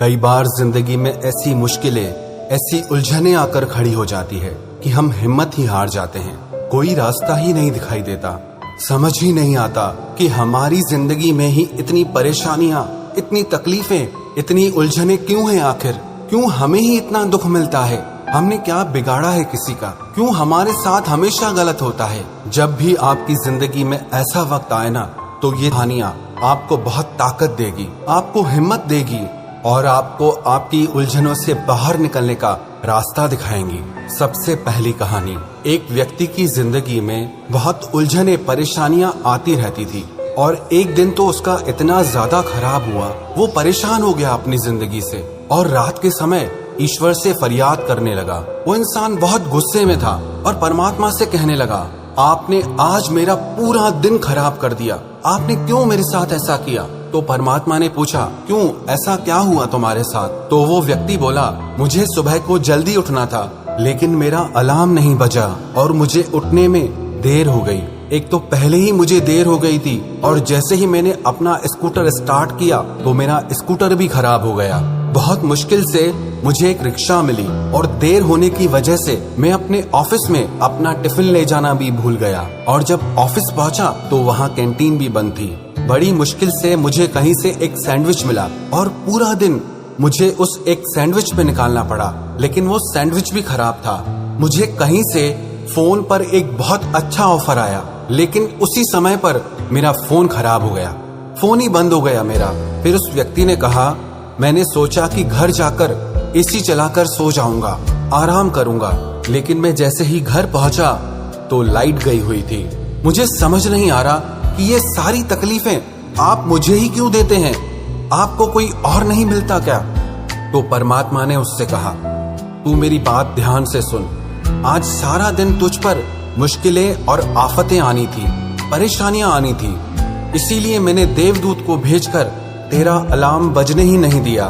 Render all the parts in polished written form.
कई बार जिंदगी में ऐसी मुश्किलें, ऐसी उलझनें आकर खड़ी हो जाती है कि हम हिम्मत ही हार जाते हैं। कोई रास्ता ही नहीं दिखाई देता। समझ ही नहीं आता कि हमारी जिंदगी में ही इतनी परेशानियां, इतनी तकलीफें, इतनी उलझनें क्यों हैं आखिर? क्यों हमें ही इतना दुख मिलता है? हमने क्या बिगाड़ा है किसी का? क्यों हमारे साथ हमेशा गलत होता है? जब भी आपकी जिंदगी में ऐसा वक्त आए ना, तो ये कहानियां आपको बहुत ताकत देगी, आपको हिम्मत देगी और आपको आपकी उलझनों से बाहर निकलने का रास्ता दिखाएंगी। सबसे पहली कहानी, एक व्यक्ति की जिंदगी में बहुत उलझने, परेशानियां आती रहती थी और एक दिन तो उसका इतना ज्यादा खराब हुआ, वो परेशान हो गया अपनी जिंदगी से और रात के समय ईश्वर से फरियाद करने लगा। वो इंसान बहुत गुस्से में था और परमात्मा से कहने लगा, आपने आज मेरा पूरा दिन खराब कर दिया, आपने क्यों मेरे साथ ऐसा किया? तो परमात्मा ने पूछा, क्यों, ऐसा क्या हुआ तुम्हारे साथ? तो वो व्यक्ति बोला, मुझे सुबह को जल्दी उठना था, लेकिन मेरा अलार्म नहीं बजा और मुझे उठने में देर हो गई। एक तो पहले ही मुझे देर हो गई थी और जैसे ही मैंने अपना स्कूटर स्टार्ट किया तो मेरा स्कूटर भी खराब हो गया। बहुत मुश्किल से मुझे एक रिक्शा मिली और देर होने की वजह से मैं अपने ऑफिस में अपना टिफिन ले जाना भी भूल गया और जब ऑफिस पहुंचा तो वहाँ कैंटीन भी बंद थी। बड़ी मुश्किल से मुझे कहीं से एक सैंडविच मिला और पूरा दिन मुझे उस एक सैंडविच पे निकालना पड़ा, लेकिन वो सैंडविच भी खराब था। मुझे कहीं से फोन पर एक बहुत अच्छा ऑफर आया, लेकिन उसी समय पर मेरा फोन खराब हो गया, फोन ही बंद हो गया मेरा। फिर उस व्यक्ति ने कहा, मैंने सोचा कि घर जाकर एसी चलाकर सो जाऊंगा, आराम करूंगा, लेकिन मैं जैसे ही घर पहुंचा तो लाइट गई हुई थी। मुझे समझ नहीं आ रहा कि ये सारी तकलीफें आप मुझे ही क्यों देते हैं? आपको कोई और नहीं मिलता क्या? तो परमात्मा ने उससे कहा, तू मेरी बात ध्यान से सुन। आज सारा दिन तुझ पर मुश्किलें और आफतें आनी थी, परेशानियां आनी थी, इसीलिए मैंने देवदूत को भेजकर तेरा अलार्म बजने ही नहीं दिया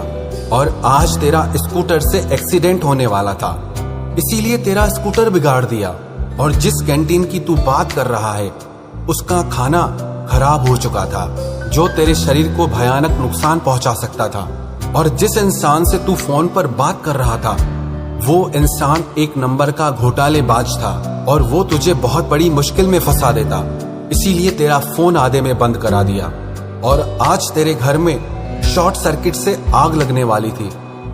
और आज तेरा स्कूटर से एक्सीडेंट होने वाला था, इसीलिए तेरा स्कूटर बिगाड़ दिया। और जिस कैंटीन की तू बात कर रहा है उसका खाना खराब हो चुका था, जो तेरे शरीर को भयानक नुकसान पहुंचा सकता था। और जिस इंसान से तू फोन पर बात कर रहा था वो इंसान एक नंबर का घोटालेबाज था और वो तुझे बहुत बड़ी मुश्किल में फंसा देता, इसीलिए तेरा फोन आधे में बंद करा दिया। और आज तेरे घर में शॉर्ट सर्किट से आग लगने वाली थी,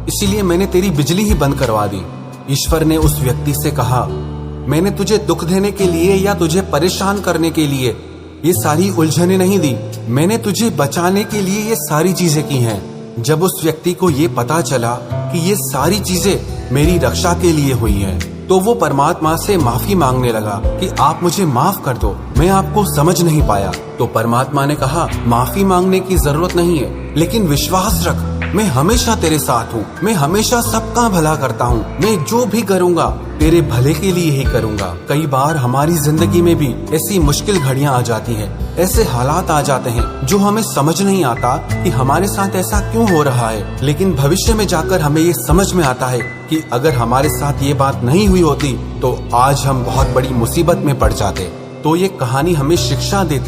इसीलिए मैंने तेरी बिजली ही बंद करवा दी। ईश्वर ने उस व्यक्ति से कहा, मैंने तुझे दुख देने के लिए या तुझे परेशान करने के लिए ये सारी उलझनें नहीं दी, मैंने तुझे बचाने के लिए ये सारी चीजें की हैं। जब उस व्यक्ति को ये पता चला कि ये सारी चीजें मेरी रक्षा के लिए हुई हैं, तो वो परमात्मा से माफी मांगने लगा कि आप मुझे माफ कर दो, मैं आपको समझ नहीं पाया। तो परमात्मा ने कहा, माफी मांगने की जरूरत नहीं है, लेकिन विश्वास रख, मैं हमेशा तेरे साथ हूँ, मैं हमेशा सबका भला करता हूँ, मैं जो भी करूँगा तेरे भले के लिए ही करूँगा। कई बार हमारी जिंदगी में भी ऐसी मुश्किल घड़ियां आ जाती हैं, ऐसे हालात आ जाते हैं जो हमें समझ नहीं आता कि हमारे साथ ऐसा क्यों हो रहा है, लेकिन भविष्य में जाकर हमें ये समझ में आता है कि अगर हमारे साथ ये बात नहीं हुई होती तो आज हम बहुत बड़ी मुसीबत में पड़ जाते। तो ये कहानी हमें शिक्षा देती